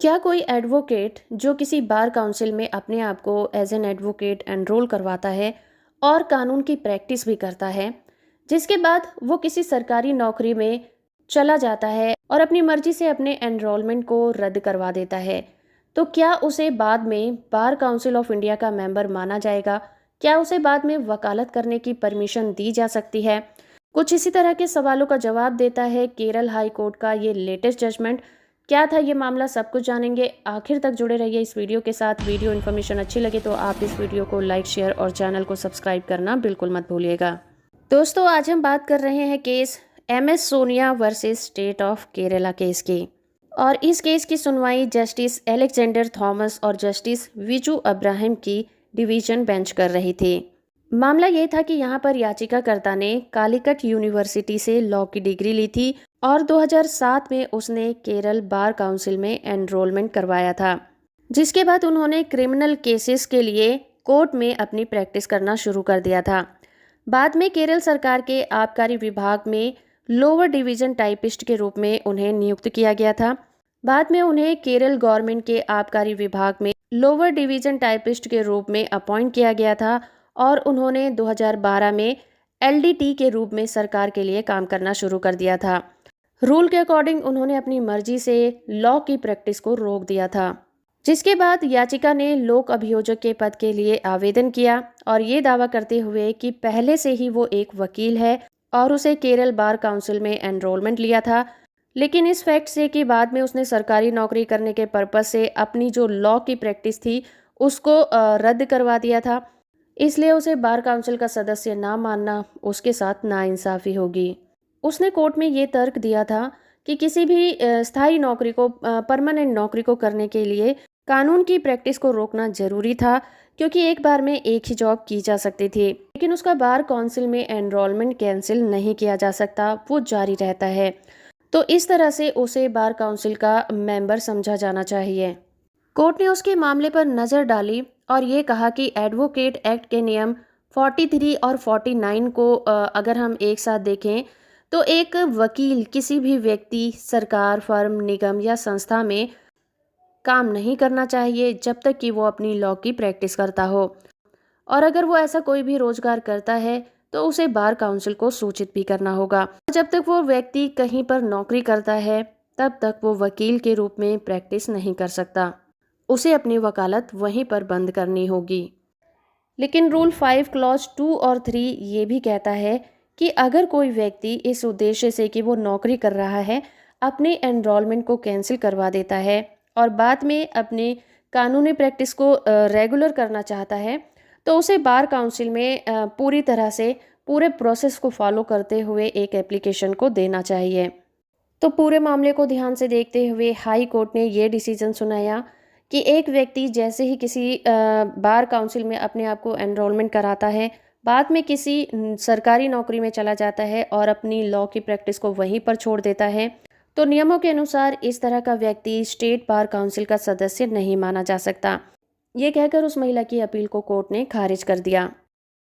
क्या कोई एडवोकेट जो किसी बार काउंसिल में अपने आप को एज एन एडवोकेट एनरोल करवाता है और कानून की प्रैक्टिस भी करता है, जिसके बाद वो किसी सरकारी नौकरी में चला जाता है और अपनी मर्जी से अपने एनरोलमेंट को रद्द करवा देता है, तो क्या उसे बाद में बार काउंसिल ऑफ इंडिया का मेंबर माना जाएगा? क्या उसे बाद में वकालत करने की परमिशन दी जा सकती है? कुछ इसी तरह के सवालों का जवाब देता है केरल हाई कोर्ट का ये लेटेस्ट जजमेंट। क्या था ये मामला, सब कुछ जानेंगे। आखिर तक जुड़े रहिए इस वीडियो के साथ। वीडियो इन्फॉर्मेशन अच्छी लगे तो आप इस वीडियो को लाइक, शेयर और चैनल को सब्सक्राइब करना बिल्कुल मत भूलिएगा। दोस्तों, आज हम बात कर रहे हैं case MS Sonia versus state of Kerala case की। और इस केस की सुनवाई जस्टिस एलेक्जेंडर थॉमस और जस्टिस विजू अब्राहम की डिवीजन बेंच कर रही थी। मामला ये था कि यहाँ पर याचिकाकर्ता ने कालीकट यूनिवर्सिटी से लॉ की डिग्री ली थी और 2007 में उसने केरल बार काउंसिल में एनरोलमेंट करवाया था, जिसके बाद उन्होंने क्रिमिनल केसेस के लिए कोर्ट में अपनी प्रैक्टिस करना शुरू कर दिया था। बाद में केरल सरकार के आबकारी विभाग में लोअर डिवीजन टाइपिस्ट के रूप में उन्हें नियुक्त किया गया था। बाद में उन्हें केरल गवर्नमेंट के आबकारी विभाग में लोअर डिवीजन टाइपिस्ट के रूप में अपॉइंट किया गया था और उन्होंने 2012 में LDT के रूप में सरकार के लिए काम करना शुरू कर दिया था। रूल के अकॉर्डिंग उन्होंने अपनी मर्जी से लॉ की प्रैक्टिस को रोक दिया था, जिसके बाद याचिका ने लोक अभियोजक के पद के लिए आवेदन किया और ये दावा करते हुए कि पहले से ही वो एक वकील है और उसे केरल बार काउंसिल में एनरोलमेंट लिया था, लेकिन इस फैक्ट से कि बाद में उसने सरकारी नौकरी करने के पर्पस से अपनी जो लॉ की प्रैक्टिस थी उसको रद्द करवा दिया था, इसलिए उसे बार काउंसिल का सदस्य ना मानना उसके साथ नाइंसाफ़ी होगी। उसने कोर्ट में ये तर्क दिया था कि किसी भी स्थायी नौकरी को, परमानेंट नौकरी को करने के लिए कानून की प्रैक्टिस को रोकना ज़रूरी था, क्योंकि एक बार में एक ही जॉब की जा सकती थी, लेकिन उसका बार काउंसिल में एनरोलमेंट कैंसिल नहीं किया जा सकता, वो जारी रहता है। तो इस तरह से उसे बार काउंसिल का मेंबर समझा जाना चाहिए। कोर्ट ने उसके मामले पर नज़र डाली और ये कहा कि एडवोकेट एक्ट के नियम 43 और 49 को अगर हम एक साथ देखें तो एक वकील किसी भी व्यक्ति, सरकार, फर्म, निगम या संस्था में काम नहीं करना चाहिए जब तक कि वो अपनी लॉ की प्रैक्टिस करता हो, और अगर वो ऐसा कोई भी रोजगार करता है तो उसे बार काउंसिल को सूचित भी करना होगा। जब तक वो व्यक्ति कहीं पर नौकरी करता है तब तक वो वकील के रूप में प्रैक्टिस नहीं कर सकता, उसे अपनी वकालत वहीं पर बंद करनी होगी। लेकिन रूल 5 क्लॉज 2 और 3 ये भी कहता है कि अगर कोई व्यक्ति इस उद्देश्य से कि वो नौकरी कर रहा है अपने एनरोलमेंट को कैंसिल करवा देता है और बाद में अपने कानूनी प्रैक्टिस को रेगुलर करना चाहता है, तो उसे बार काउंसिल में पूरी तरह से पूरे प्रोसेस को फॉलो करते हुए एक एप्लीकेशन को देना चाहिए। तो पूरे मामले को ध्यान से देखते हुए हाई कोर्ट ने ये डिसीजन सुनाया कि एक व्यक्ति जैसे ही किसी बार काउंसिल में अपने आप को एनरोलमेंट कराता है, बाद में किसी सरकारी नौकरी में चला जाता है और अपनी लॉ की प्रैक्टिस को वहीं पर छोड़ देता है, तो नियमों के अनुसार इस तरह का व्यक्ति स्टेट बार काउंसिल का सदस्य नहीं माना जा सकता। ये कहकर उस महिला की अपील को कोर्ट ने खारिज कर दिया।